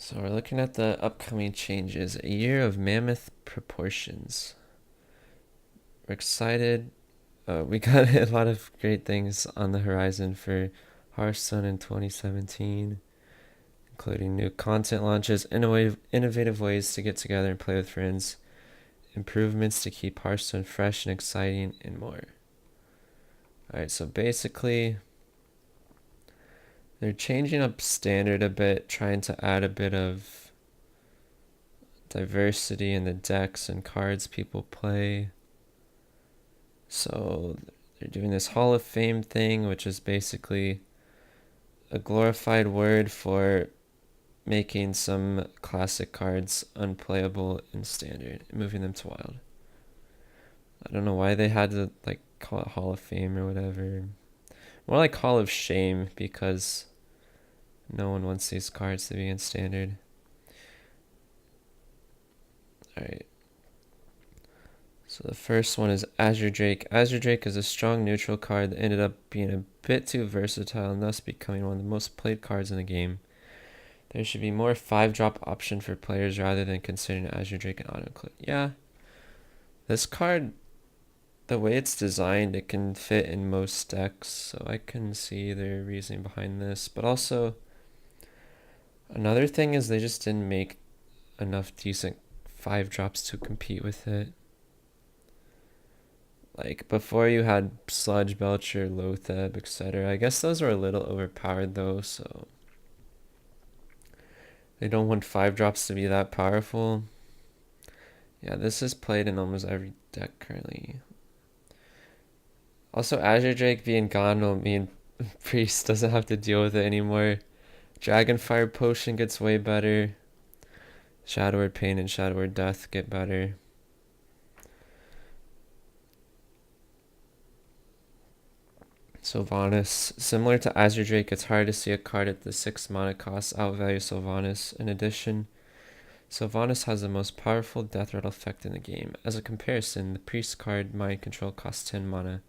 So we're looking at the upcoming changes. A year of mammoth proportions. We're excited. We got a lot of great things on the horizon for Hearthstone in 2017, including new content launches, innovative ways to get together and play with friends, improvements to keep Hearthstone fresh and exciting, and more. Alright, so basically, they're changing up standard a bit, trying to add a bit of diversity in the decks and cards people play. So they're doing this Hall of Fame thing, which is basically a glorified word for making some classic cards unplayable in standard and moving them to wild. I don't know why they had to call it Hall of Fame or whatever. More like Hall of Shame, because no one wants these cards to be in standard. Alright. So the first one is Azure Drake. Azure Drake is a strong neutral card that ended up being a bit too versatile and thus becoming one of the most played cards in the game. There should be more 5-drop option for players rather than considering Azure Drake an auto-include. Yeah, this card, the way it's designed, it can fit in most decks, so I can see their reasoning behind this. But also, another thing is they just didn't make enough decent 5-drops to compete with it. Like, before you had Sludge, Belcher, Loatheb, etc. I guess those were a little overpowered though, so they don't want 5-drops to be that powerful. Yeah, this is played in almost every deck currently. Also, Azure Drake being gone will mean Priest doesn't have to deal with it anymore. Dragonfire Potion gets way better. Shadow Word Pain and Shadow Word Death get better. Sylvanas. Similar to Azure Drake, it's hard to see a card at the 6 mana cost outvalue Sylvanas. In addition, Sylvanas has the most powerful death rattle effect in the game. As a comparison, the Priest card Mind Control costs 10 mana.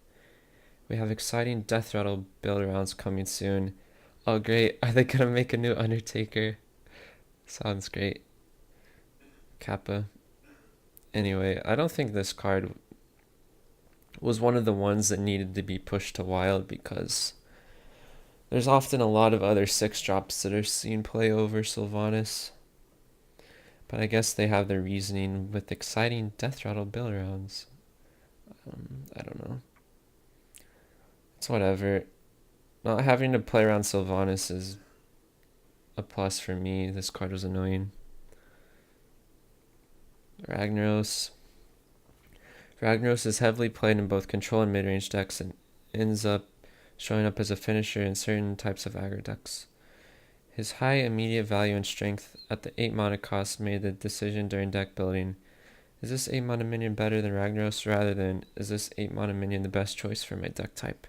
We have exciting death rattle build rounds coming soon. Oh great, are they gonna make a new Undertaker? Sounds great. Kappa. Anyway, I don't think this card was one of the ones that needed to be pushed to wild because there's often a lot of other 6-drops that are seen play over Sylvanas. But I guess they have their reasoning with exciting death rattle build rounds. I don't know. It's whatever. Not having to play around Sylvanas is a plus for me. This card was annoying. Ragnaros. Ragnaros is heavily played in both control and mid-range decks and ends up showing up as a finisher in certain types of aggro decks. His high immediate value and strength at the 8 mana cost made the decision during deck building. Is this 8 mana minion better than Ragnaros rather than is this 8 mana minion the best choice for my deck type?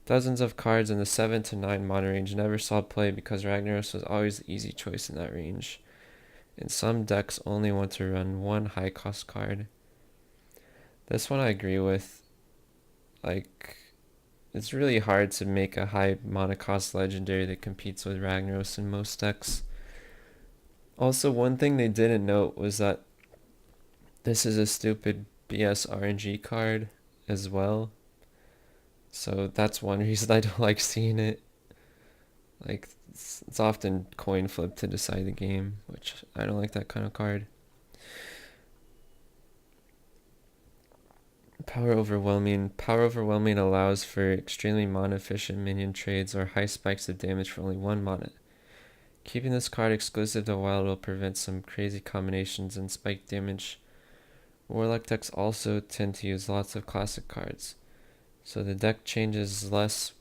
Dozens of cards in the 7 to 9 mana range never saw play because Ragnaros was always the easy choice in that range. And some decks only want to run one high cost card. This one I agree with. Like, it's really hard to make a high mana cost legendary that competes with Ragnaros in most decks. Also, one thing they didn't note was that this is a stupid BS RNG card as well. So that's one reason I don't like seeing it. Like, it's often coin flip to decide the game, which I don't like that kind of card. Power Overwhelming. Power Overwhelming allows for extremely mana efficient minion trades or high spikes of damage for only 1 mana. Keeping this card exclusive to Wild will prevent some crazy combinations and spike damage. Warlock decks also tend to use lots of classic cards, so the deck changes less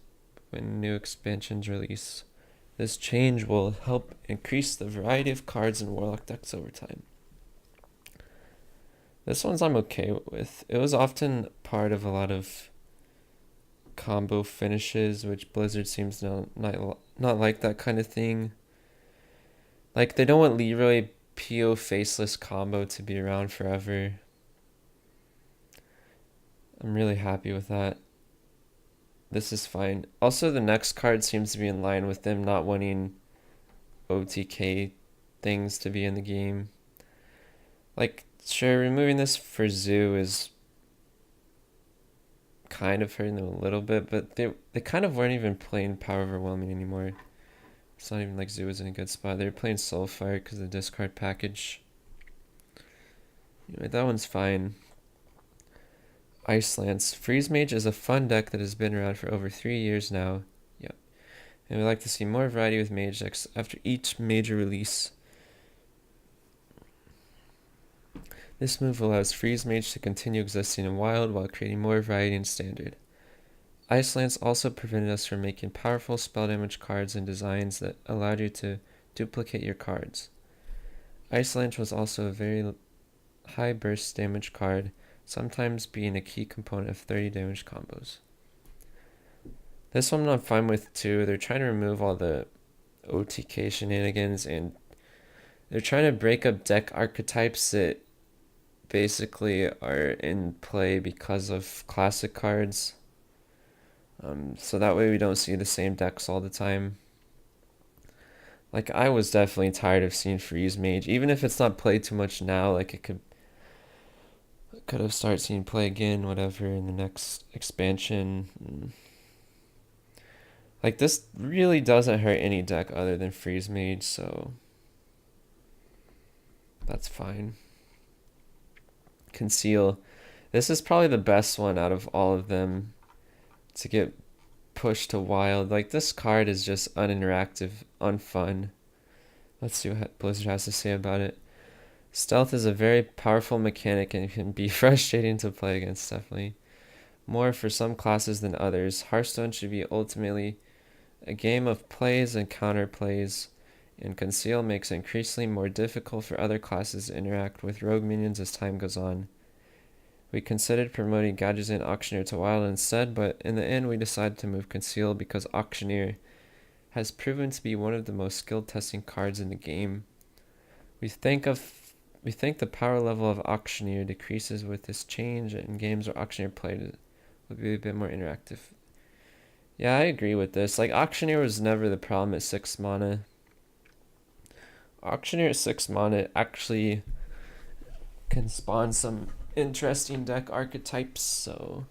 when new expansions release. This change will help increase the variety of cards in Warlock decks over time. This one's I'm okay with. It was often part of a lot of combo finishes, which Blizzard seems not like that kind of thing. Like, they don't want Leroy Pio Faceless combo to be around forever. I'm really happy with that. This is fine. Also, the next card seems to be in line with them not wanting OTK things to be in the game. Like, sure, removing this for Zoo is kind of hurting them a little bit, but they kind of weren't even playing Power Overwhelming anymore. It's not even like Zoo was in a good spot. They were playing Soulfire because of the discard package. Anyway, that one's fine. Ice Lance. Freeze Mage is a fun deck that has been around for over 3 years now. Yep. And we like to see more variety with Mage decks after each major release. This move allows Freeze Mage to continue existing in Wild while creating more variety in Standard. Ice Lance also prevented us from making powerful spell damage cards and designs that allowed you to duplicate your cards. Ice Lance was also a very high burst damage card, sometimes being a key component of 30 damage combos. This one I'm fine with too. They're trying to remove all the OTK shenanigans, and they're trying to break up deck archetypes that basically are in play because of classic cards. So that way we don't see the same decks all the time. Like, I was definitely tired of seeing Freeze Mage, even if it's not played too much now. Like, it could have started seeing play again, whatever, in the next expansion. Like, this really doesn't hurt any deck other than Freeze Mage, so that's fine. Conceal. This is probably the best one out of all of them to get pushed to Wild. Like, this card is just uninteractive, unfun. Let's see what Blizzard has to say about it. Stealth is a very powerful mechanic and can be frustrating to play against, definitely. More for some classes than others. Hearthstone should be ultimately a game of plays and counterplays, and Conceal makes it increasingly more difficult for other classes to interact with rogue minions as time goes on. We considered promoting Gadgetzan Auctioneer to Wild instead, but in the end we decided to move Conceal because Auctioneer has proven to be one of the most skill-testing cards in the game. We think the power level of Auctioneer decreases with this change, and games where Auctioneer played will be a bit more interactive. Yeah, I agree with this. Like, Auctioneer was never the problem at 6 mana. Auctioneer at 6 mana actually can spawn some interesting deck archetypes, so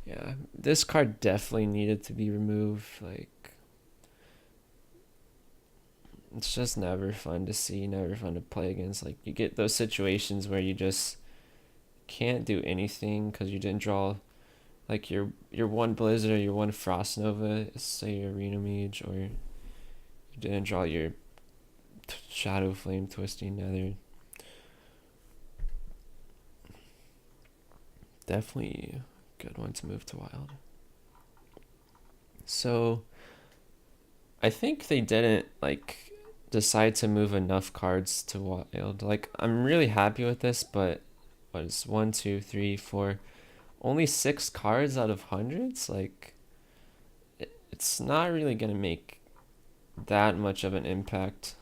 yeah, this card definitely needed to be removed. Like, it's just never fun to see, never fun to play against. Like, you get those situations where you just can't do anything because you didn't draw like your one Blizzard or your one Frost Nova, say your Arena Mage, or you didn't draw your Shadow Flame Twisting Nether. Definitely a good one to move to Wild. So I think they didn't like decide to move enough cards to Wild. Like, I'm really happy with this, but what is 1, 2, 3, 4, only 6 cards out of hundreds? Like, it's not really gonna make that much of an impact.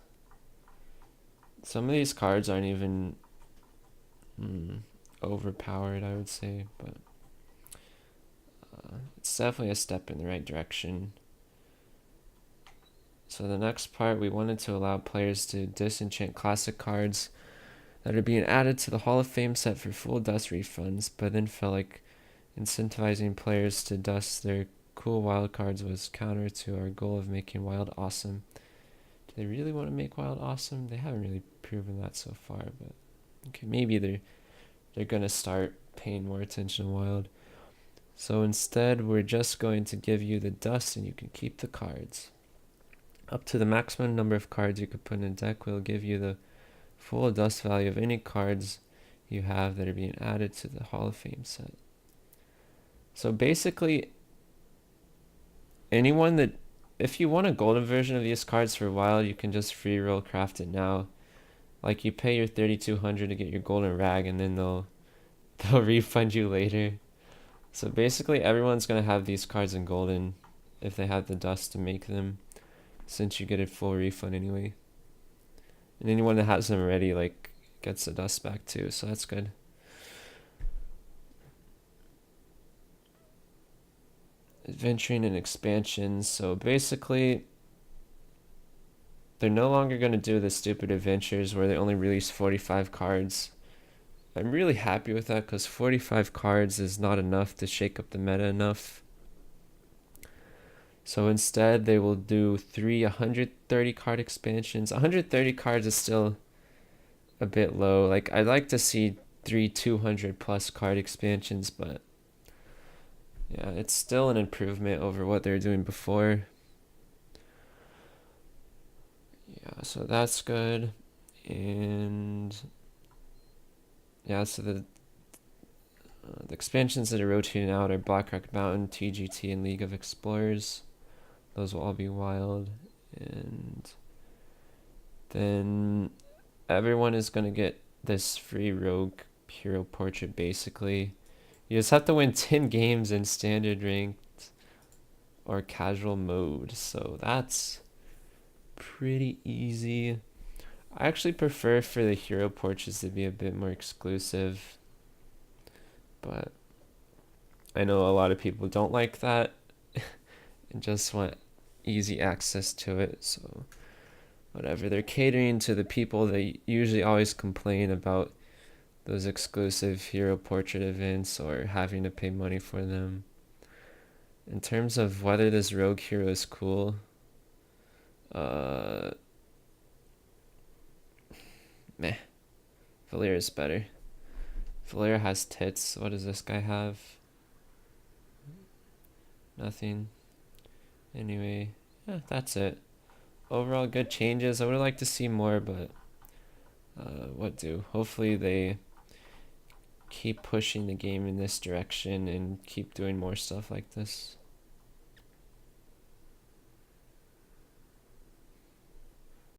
Some of these cards aren't even overpowered, I would say, but it's definitely a step in the right direction. So the next part, we wanted to allow players to disenchant classic cards that are being added to the Hall of Fame set for full dust refunds, but then felt like incentivizing players to dust their cool Wild cards was counter to our goal of making Wild awesome. Do they really want to make Wild awesome? They haven't really proven that so far, but okay, maybe they're gonna start paying more attention to Wild. So instead, we're just going to give you the dust and you can keep the cards. Up to the maximum number of cards you could put in a deck will give you the full dust value of any cards you have that are being added to the Hall of Fame set. So basically, anyone that, if you want a golden version of these cards for Wild, you can just free roll craft it now. Like, you pay your 3,200 to get your golden rag, and then they'll refund you later. So basically, everyone's gonna have these cards in golden if they have the dust to make them, since you get a full refund anyway. And anyone that has them already, like, gets the dust back too, so that's good. Adventuring and expansions. So basically, they're no longer going to do the stupid adventures where they only release 45 cards. I'm really happy with that because 45 cards is not enough to shake up the meta enough. So instead, they will do 130 card expansions. 130 cards is still a bit low. Like, I'd like to see 200 plus card expansions, but yeah, it's still an improvement over what they were doing before. Yeah, so that's good. And yeah, so the expansions that are rotating out are Blackrock Mountain, TGT, and League of Explorers. Those will all be wild. And then everyone is going to get this free rogue hero portrait, basically. You just have to win 10 games in standard ranked or casual mode. So that's pretty easy. I actually prefer for the hero portraits to be a bit more exclusive, but I know a lot of people don't like that and just want easy access to it. So whatever, they're catering to the people that usually always complain about those exclusive hero portrait events or having to pay money for them. In terms of whether this rogue hero is cool, meh. Valera is better. Valera has tits. What does this guy have? Nothing. Anyway, yeah, that's it. Overall, good changes. I would like to see more, but what do? Hopefully they keep pushing the game in this direction and keep doing more stuff like this.